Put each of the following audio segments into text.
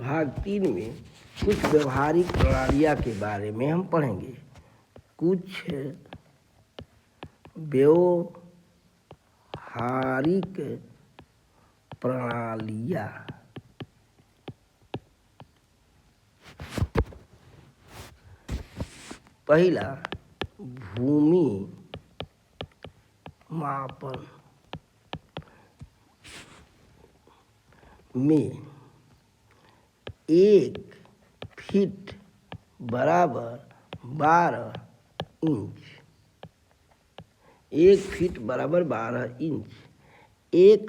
भाग 3 में कुछ व्यवहारिक प्रणालियाँ के बारे में हम पढ़ेंगे। कुछ व्यवहारिक प्रणालियाँ। पहला, भूमि मापन में 1 फीट बराबर 12 इंच। 1 फीट बराबर 12 इंच। एक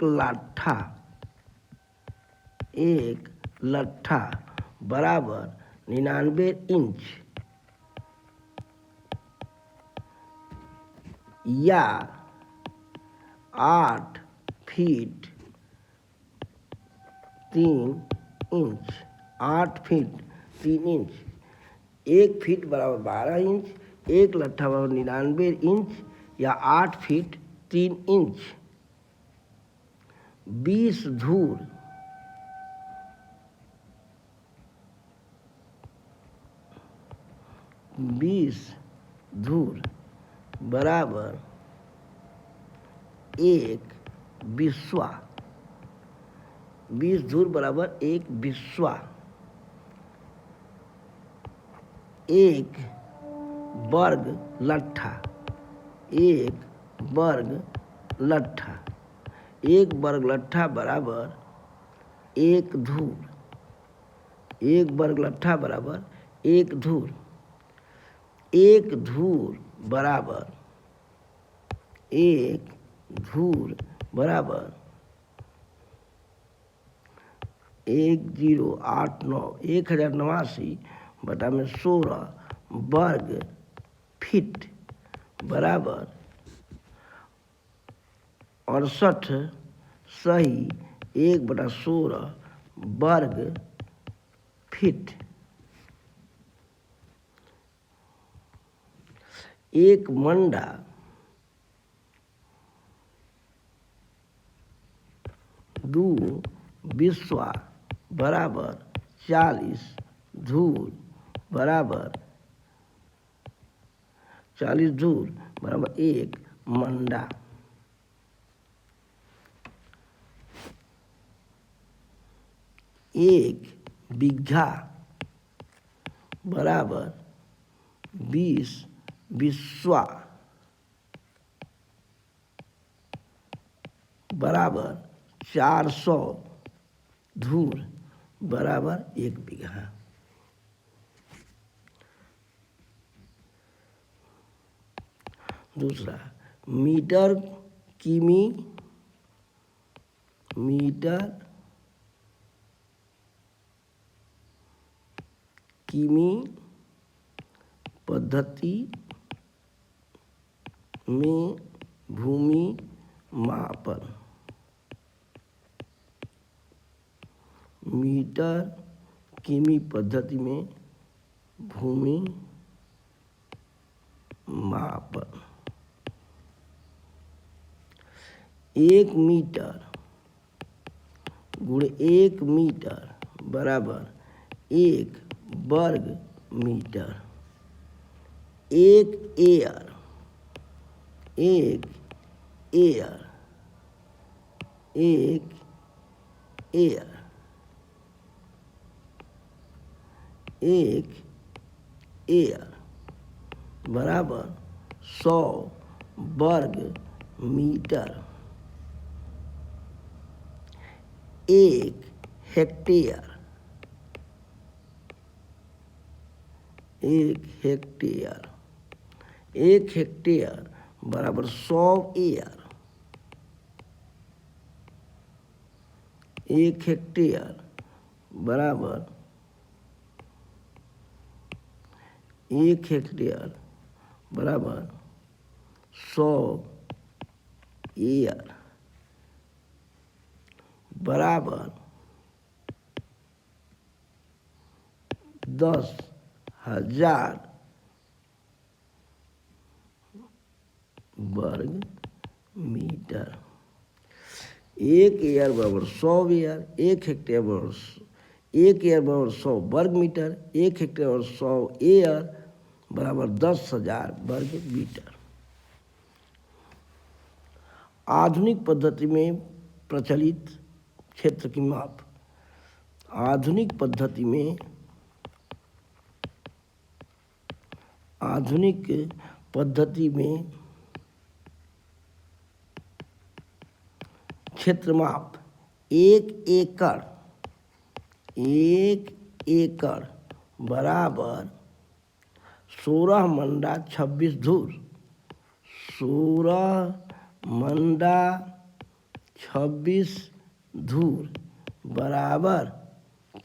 लट्ठा बराबर 99 इंच या 8 feet 3 inch. 8 feet 3 inch. 1 feet बराबर 12 इंच, एक लट्ठा बराबर 99 इंच या 8 फीट 3 इंच। 20 धूर बराबर 1 बिस्वा। 20 धूर बराबर 1 बिस्वा। 1 वर्ग लट्ठा। 1 वर्ग लट्ठा। 1 वर्ग लट्ठा बराबर 1 धूर। 1 वर्ग लट्ठा बराबर 1 धूर। 1 धूर बराबर 1089 बटा में 16 वर्ग फीट बराबर 68 सही 1/16 वर्ग फीट। 1 मंडा 2 बिस्वा बराबर 40 धूर बराबर 1 मंडा। 1 बीघा बराबर 20 बिस्वा बराबर 400 धूर बराबर 1 बीघा। दूसरा, मीटर किमी पद्धति में भूमि मापन। मीटर किमी पद्धति में भूमि मापन। 1 मीटर गुणे 1 मीटर बराबर 1 वर्ग मीटर। 1 एयर 1 एयर बराबर 100 वर्ग मीटर। 1 हेक्टेयर 1 हेक्टेयर बराबर 100 एयर। 1 हेक्टेयर बराबर 100 एयर बराबर 10,000 वर्ग मीटर। 1 एयर बराबर 100 एयर। 1 हेक्टेयर बराबर एक एयर बराबर 100 वर्ग मीटर, 1 हेक्टेयर और 100 एयर बराबर 10,000 वर्ग मीटर। आधुनिक पद्धति में प्रचलित क्षेत्र की माप। आधुनिक पद्धति में क्षेत्र माप 1 एकड़ बराबर 16 मंडा 26 धूर। 16 मंडा 26 धूर बराबर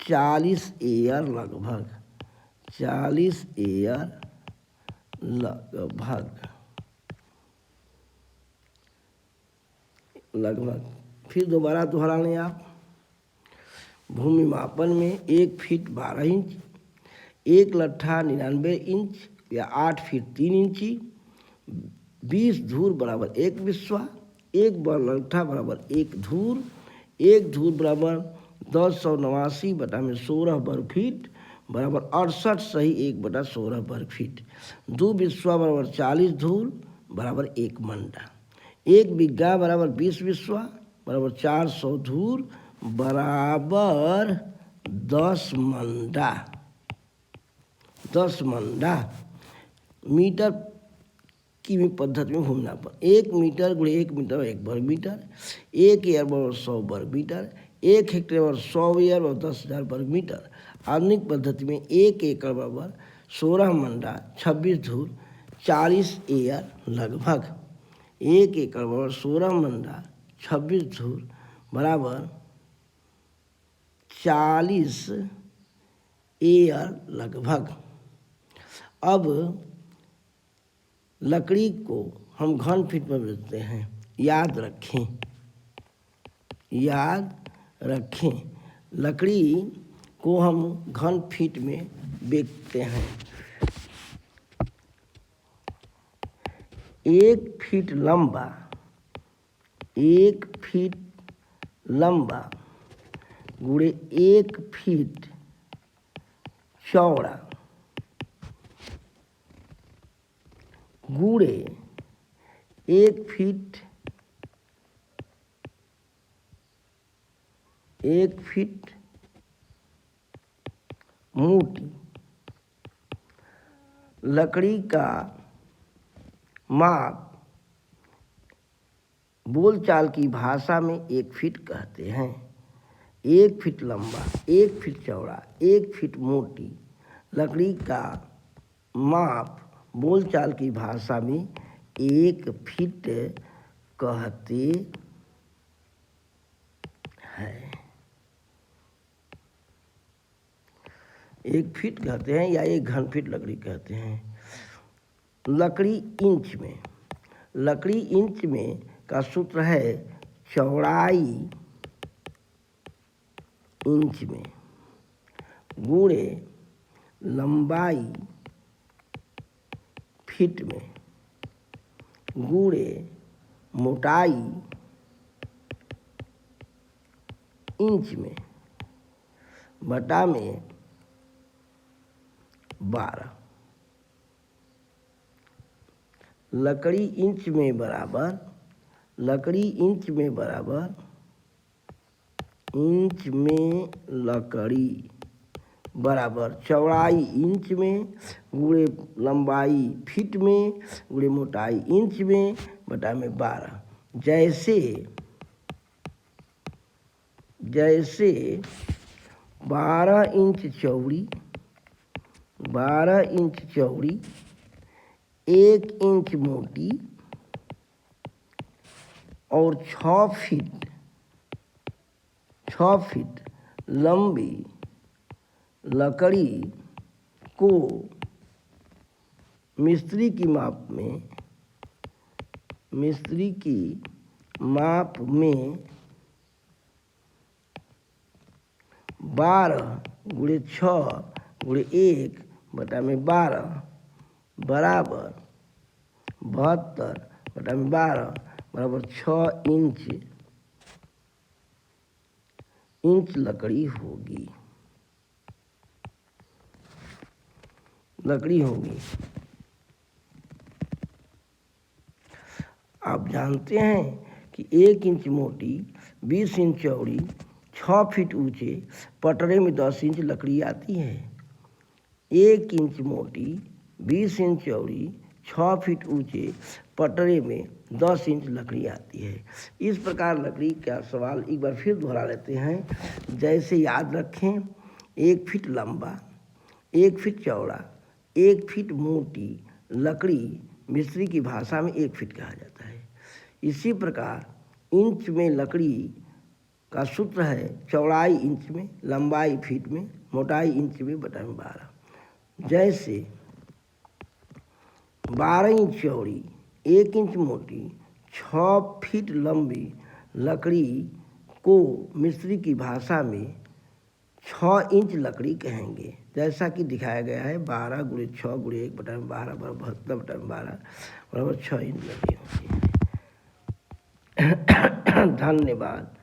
40 एयर लगभग। 40 एयर लगभग। फिर दोबारा दोहरा लें आप। भूमि मापन में 1 फीट 12 इंच, 1 लट्ठा 99 इंच या 8 फीट 3 इंची, 20 धूर बराबर 1 बिस्वा, 1 लट्ठा बराबर 1 धूर, 1 धूर बराबर 1089 बटा में 16 वर्ग फीट बराबर 68 सही 1/16 वर्ग फीट। 2 बिस्वा बराबर 40 धूर बराबर 1 मंडा। 1 बिग्गा बराबर 20 बिस्वा बराबर 400 धूर बराबर 10 मंडा। 10 मंडा। मीटर की पद्धति में भूमि नापन। 1 मीटर गुणे 1 मीटर 1 वर्ग मीटर, 1 एयर बराबर 100 वर्ग मीटर, 1 हेक्टेयर बराबर 100 एयर बराबर 10,000 वर्ग मीटर। आधुनिक पद्धति में 1 एकड़ बराबर 16 मंडा 26 धूर 40 एयर लगभग। 1 एकड़ बराबर 16 मंडा 26 धूर बराबर 40 एयर लगभग। अब लकड़ी को हम घन फीट में बेचते हैं। याद रखें लकड़ी को हम घन फीट में बेचते हैं। 1 फीट लंबा गुणे 1 फीट चौड़ा गुणे 1 फीट मोटी। लकड़ी का माप बोलचाल की भाषा में 1 फीट कहते हैं। 1 फीट लंबा, 1 फीट चौड़ा, 1 फीट मोटी। लकड़ी का माप बोलचाल की भाषा में 1 फीट कहते हैं। 1 फीट कहते हैं या 1 घन फीट लकड़ी कहते हैं। लकड़ी इंच में का सूत्र है चौड़ाई इंच में गुणे लंबाई फीट में गुणे मोटाई इंच में बटा में 12। लकड़ी इंच में लकड़ी बराबर चौड़ाई इंच में गुणे लंबाई फीट में गुणे मोटाई इंच में बटा में 12। जैसे 12 इंच चौड़ी 1 इंच मोटी और 6 फीट लंबी लकड़ी को मिस्त्री की माप में 12 गुणे 6 गुणे 1 बटा में 12 बराबर 72 बटा में 12 बराबर 6 इंच लकड़ी होगी। लकड़ी होगी। आप जानते हैं कि 1 इंच मोटी, 20 इंच चौड़ी, 6 फीट ऊंचे पटरे में 10 इंच लकड़ी आती है। 1 इंच मोटी, 20 इंच चौड़ी, 6 फीट ऊंचे पटरे में 10 इंच लकड़ी आती है। इस प्रकार लकड़ी का सवाल एक बार फिर दोहरा लेते हैं। जैसे याद रखें, 1 फीट लंबा, 1 फीट चौड़ा, 1 फीट मोटी लकड़ी मिस्त्री की भाषा में 1 फीट कहा जाता है। इसी प्रकार इंच में लकड़ी का सूत्र है चौड़ाई इंच में, लंबाई फीट में, मोटाई इंच में बटा में 12। जैसे 12 इंच चौड़ी, 1 इंच मोटी, 6 फीट लंबी लकड़ी को मिस्त्री की भाषा में 6 इंच लकड़ी कहेंगे। जैसा कि दिखाया गया है 12 × 6 × 1 बटा में 12 बराबर 72 बटा में 12 बराबर 6 इंच लकड़ी होती है। धन्यवाद।